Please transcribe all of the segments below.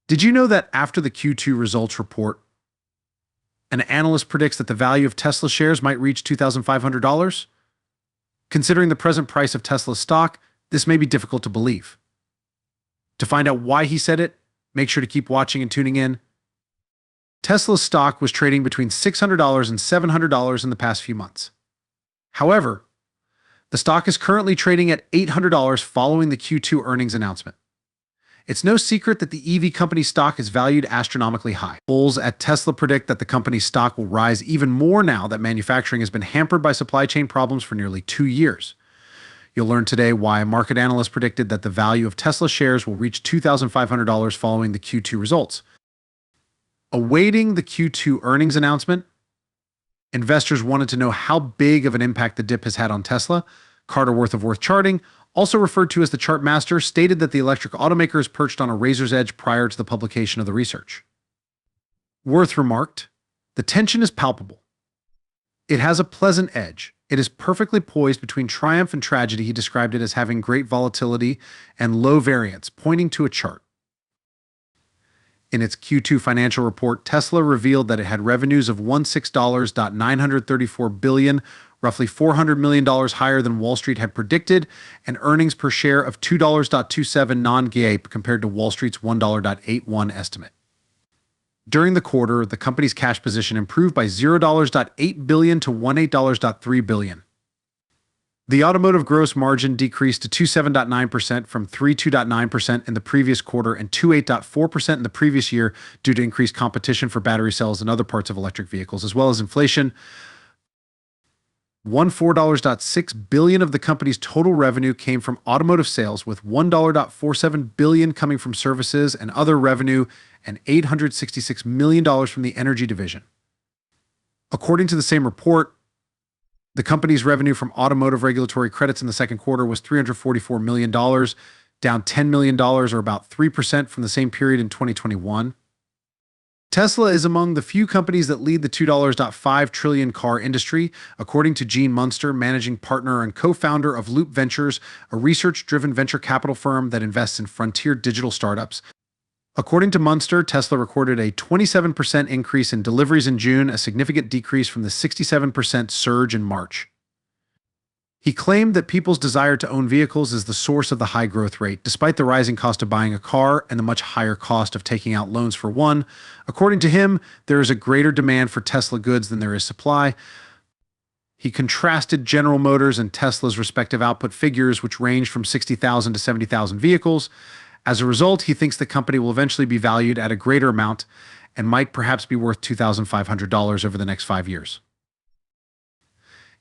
Did you know that after the Q2 results report, an analyst predicts that the value of Tesla shares might reach $2,500? Considering the present price of Tesla's stock, this may be difficult to believe. To find out why he said it, make sure to keep watching and tuning in. Tesla's stock was trading between $600 and $700 in the past few months. However, the stock is currently trading at $800 following the Q2 earnings announcement. It's no secret that the EV company stock is valued astronomically high. Bulls at Tesla predict that the company's stock will rise even more now that manufacturing has been hampered by supply chain problems for nearly 2 years. You'll learn today why market analysts predicted that the value of Tesla shares will reach $2,500 following the Q2 results. Awaiting the Q2 earnings announcement, investors wanted to know how big of an impact the dip has had on Tesla. Carter Worth Charting, also referred to as the Chart Master, stated that the electric automaker is perched on a razor's edge prior to the publication of the research. Worth remarked, "The tension is palpable. It has a pleasant edge. It is perfectly poised between triumph and tragedy." He described it as having great volatility and low variance, pointing to a chart. In its Q2 financial report, Tesla revealed that it had revenues of $16.934 billion, roughly $400 million higher than Wall Street had predicted, and earnings per share of $2.27 non-GAAP compared to Wall Street's $1.81 estimate. During the quarter, the company's cash position improved by $0.8 billion to $18.3 billion. The automotive gross margin decreased to 27.9% from 32.9% in the previous quarter and 28.4% in the previous year due to increased competition for battery cells and other parts of electric vehicles, as well as inflation. $4.6 billion of the company's total revenue came from automotive sales, with $1.47 billion coming from services and other revenue, and $866 million from the energy division. According to the same report, the company's revenue from automotive regulatory credits in the second quarter was $344 million, down $10 million or about 3% from the same period in 2021. Tesla is among the few companies that lead the $2.5 trillion car industry, according to Gene Munster, managing partner and co-founder of Loop Ventures, a research-driven venture capital firm that invests in frontier digital startups. According to Munster, Tesla recorded a 27% increase in deliveries in June, a significant decrease from the 67% surge in March. He claimed that people's desire to own vehicles is the source of the high growth rate, despite the rising cost of buying a car and the much higher cost of taking out loans for one. According to him, there is a greater demand for Tesla goods than there is supply. He contrasted General Motors and Tesla's respective output figures, which range from 60,000 to 70,000 vehicles. As a result, he thinks the company will eventually be valued at a greater amount and might perhaps be worth $2,500 over the next 5 years.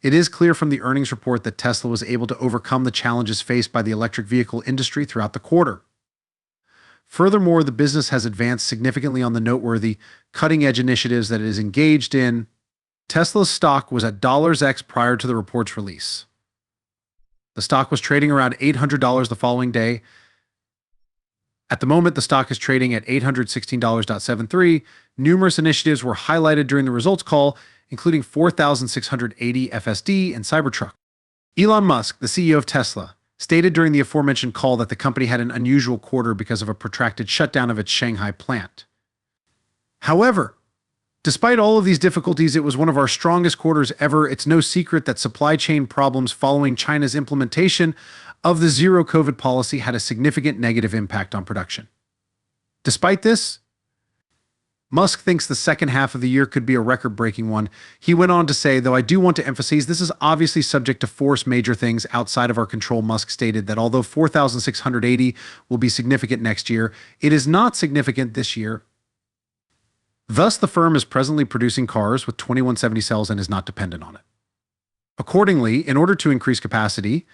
It is clear from the earnings report that Tesla was able to overcome the challenges faced by the electric vehicle industry throughout the quarter. Furthermore, the business has advanced significantly on the noteworthy cutting-edge initiatives that it is engaged in. Tesla's stock was at $X prior to the report's release. The stock was trading around $800 the following day. At the moment, the stock is trading at $816.73. Numerous initiatives were highlighted during the results call, including 4,680 FSD and Cybertruck. Elon Musk, the CEO of Tesla, stated during the aforementioned call that the company had an unusual quarter because of a protracted shutdown of its Shanghai plant. However, despite all of these difficulties, it was one of our strongest quarters ever. It's no secret that supply chain problems following China's implementation of the zero-COVID policy had a significant negative impact on production. Despite this, Musk thinks the second half of the year could be a record-breaking one. He went on to say, though I do want to emphasize this is obviously subject to force major things outside of our control. Musk stated that although 4,680 will be significant next year, it is not significant this year. Thus, the firm is presently producing cars with 2170 cells and is not dependent on it. Accordingly, in order to increase capacity,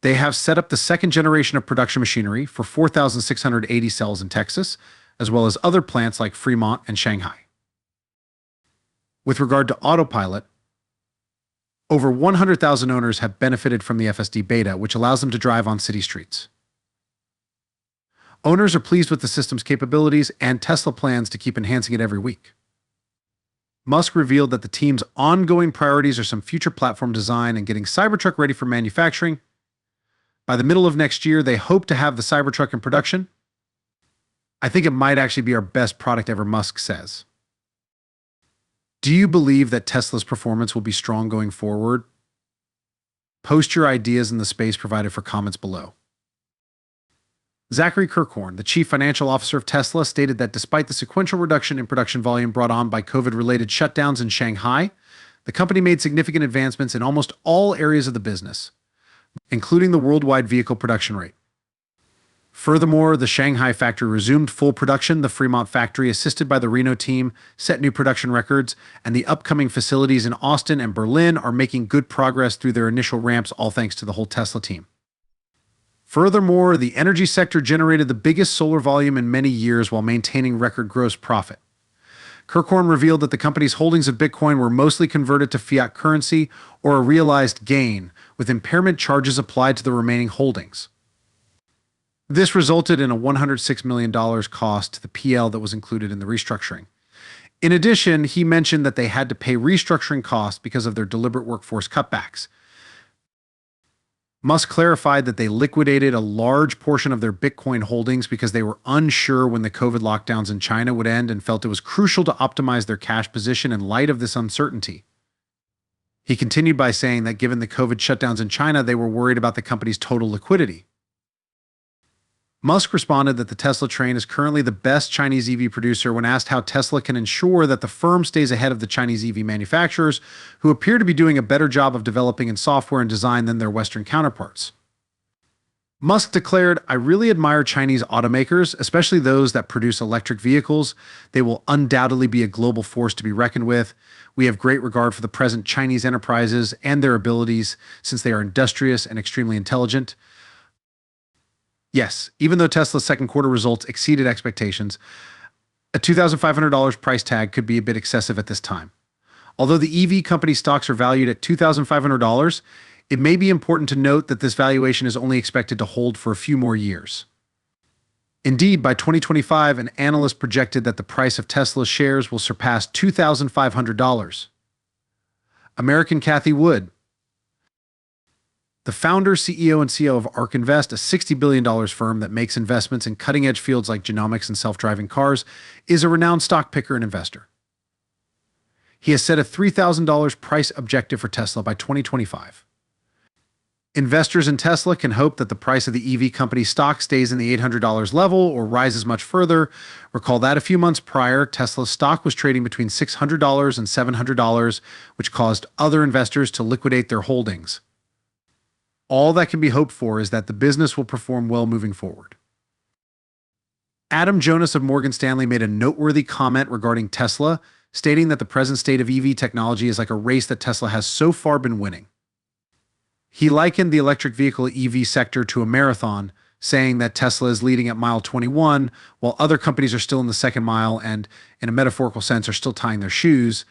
they have set up the second generation of production machinery for 4,680 cells in Texas, as well as other plants like Fremont and Shanghai. With regard to Autopilot, over 100,000 owners have benefited from the FSD beta, which allows them to drive on city streets. Owners are pleased with the system's capabilities, and Tesla plans to keep enhancing it every week. Musk revealed that the team's ongoing priorities are some future platform design and getting Cybertruck ready for manufacturing. By the middle of next year, they hope to have the Cybertruck in production. I think it might actually be our best product ever, Musk says. Do you believe that Tesla's performance will be strong going forward? Post your ideas in the space provided for comments below. Zachary Kirkhorn, the chief financial officer of Tesla, stated that despite the sequential reduction in production volume brought on by COVID-related shutdowns in Shanghai, the company made significant advancements in almost all areas of the business, including the worldwide vehicle production rate. Furthermore, the Shanghai factory resumed full production. The Fremont factory, assisted by the Reno team, set new production records, and the upcoming facilities in Austin and Berlin are making good progress through their initial ramps, all thanks to the whole Tesla team. Furthermore, the energy sector generated the biggest solar volume in many years while maintaining record gross profit. Kirkhorn revealed that the company's holdings of Bitcoin were mostly converted to fiat currency or a realized gain, with impairment charges applied to the remaining holdings. This resulted in a $106 million cost to the PL that was included in the restructuring. In addition, he mentioned that they had to pay restructuring costs because of their deliberate workforce cutbacks. Musk clarified that they liquidated a large portion of their Bitcoin holdings because they were unsure when the COVID lockdowns in China would end and felt it was crucial to optimize their cash position in light of this uncertainty. He continued by saying that given the COVID shutdowns in China, they were worried about the company's total liquidity. Musk responded that the Tesla train is currently the best Chinese EV producer when asked how Tesla can ensure that the firm stays ahead of the Chinese EV manufacturers, who appear to be doing a better job of developing in software and design than their Western counterparts. Musk declared, "I really admire Chinese automakers, especially those that produce electric vehicles. They will undoubtedly be a global force to be reckoned with. We have great regard for the present Chinese enterprises and their abilities, since they are industrious and extremely intelligent." Yes, even though Tesla's second quarter results exceeded expectations, a $2,500 price tag could be a bit excessive at this time. Although the EV company stocks are valued at $2,500, it may be important to note that this valuation is only expected to hold for a few more years. Indeed, by 2025, an analyst projected that the price of Tesla's shares will surpass $2,500. American Cathie Wood, the founder, CEO, and CEO of ARK Invest, a $60 billion firm that makes investments in cutting-edge fields like genomics and self-driving cars, is a renowned stock picker and investor. He has set a $3,000 price objective for Tesla by 2025. Investors in Tesla can hope that the price of the EV company stock stays in the $800 level or rises much further. Recall that a few months prior, Tesla's stock was trading between $600 and $700, which caused other investors to liquidate their holdings. All that can be hoped for is that the business will perform well moving forward. Adam Jonas of Morgan Stanley made a noteworthy comment regarding Tesla, stating that the present state of EV technology is like a race that Tesla has so far been winning. He likened the electric vehicle EV sector to a marathon, saying that Tesla is leading at mile 21, while other companies are still in the second mile and, in a metaphorical sense, are still tying their shoes.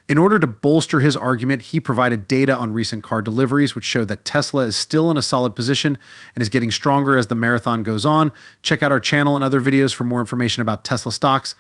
In order to bolster his argument, he provided data on recent car deliveries, which showed that Tesla is still in a solid position and is getting stronger as the marathon goes on. Check out our channel and other videos for more information about Tesla stocks.